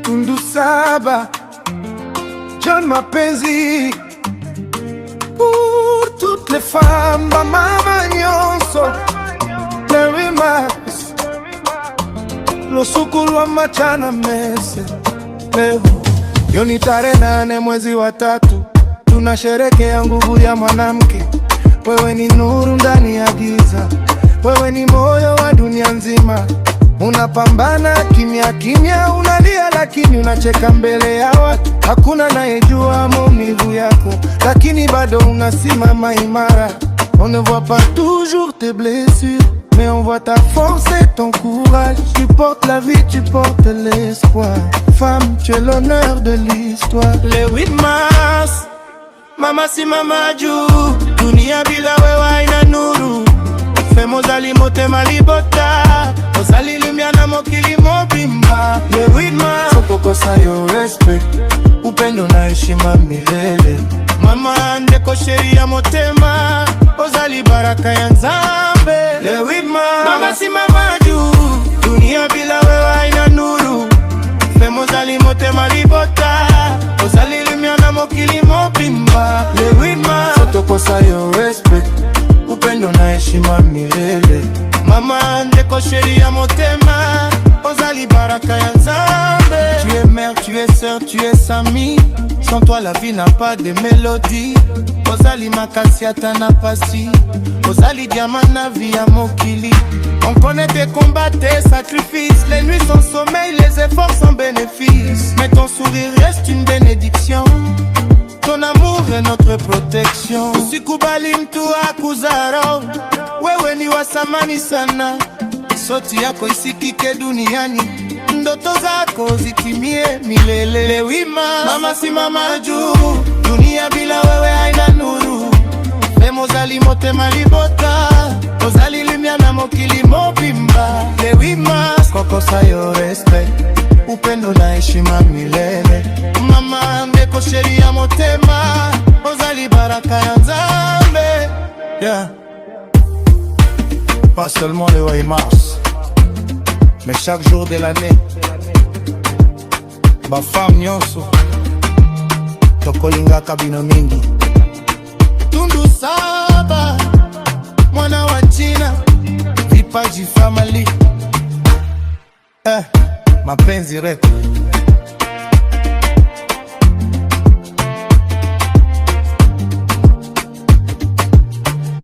Tundu Saba, John Mapenzi. Pour toutes les femmes, mama nyonso, Lerimas, Losukulu wa machana mese. Leo yoni tarehe 8 mwezi wa 3, tunasherekea nguvu ya mwanamke. Wewe ni nuru ndani ya giza, wewe ni moyo wa dunia nzima. Unapambana kimya kimya, unalia lakini unacheka mbele ya watu. Hakuna anayejua maumivu yako, lakini bado unasimama imara. On ne voit pas toujours tes blessures, mais on voit ta force et ton courage. Tu portes la vie, tu portes l'espoir. Femme, tu es l'honneur de l'histoire. Le 8 mars, mama si mama juu, dunia bila wewe haina nuru. Femozali motema libota, ozali lumia na mokili mobimba. Le 8 mars, sokokosa yo respect, upendo na heshima milele. Mama ndeko sheri ya motema, ozali baraka ya Nzambe. Le 8 mars, mama si mama juu, dunia bila wewe haina nuru. Femozali motema libota, ozali lumia na mokili mobimba. Le 8 mars, sokokosa yo respect, upendo na heshima milele. Mama ndeko sheri ya motema, ozali baraka ya Nzambe. Tu es mère, tu es sœur, tu es amie. Sans toi la vie n'a pas de mélodie. Ozali makasi ata na pasi, ozali diamant na vie ya mokili. On connaît tes combats, tes sacrifices, les nuits sans sommeil, les efforts sans bénéfice. Mais ton sourire reste une bénédiction, ton amour est notre protection. Usikubali mtu akuzarau, wewe ni wa thamani sana. Sauti yako isikike duniani, ndoto zako zitimie milele. Le 8 mars, mama si mama juu, dunia bila wewe haina nuru. Femozali motema libota, ozali lumia na mokili mobimba. Le 8 mars, kokosa yo respect, upendo na heshima milele. Mama ndeko sheri ya motema, ozali baraka ya Nzambe. Yeah. Pas seulement le 8 mars, mais chaque jour de l'année. Ba femme nyonso, tokolinga kabino mingi. Tundu Saba, mwana wa China, vipaji family. Mapenzi rap.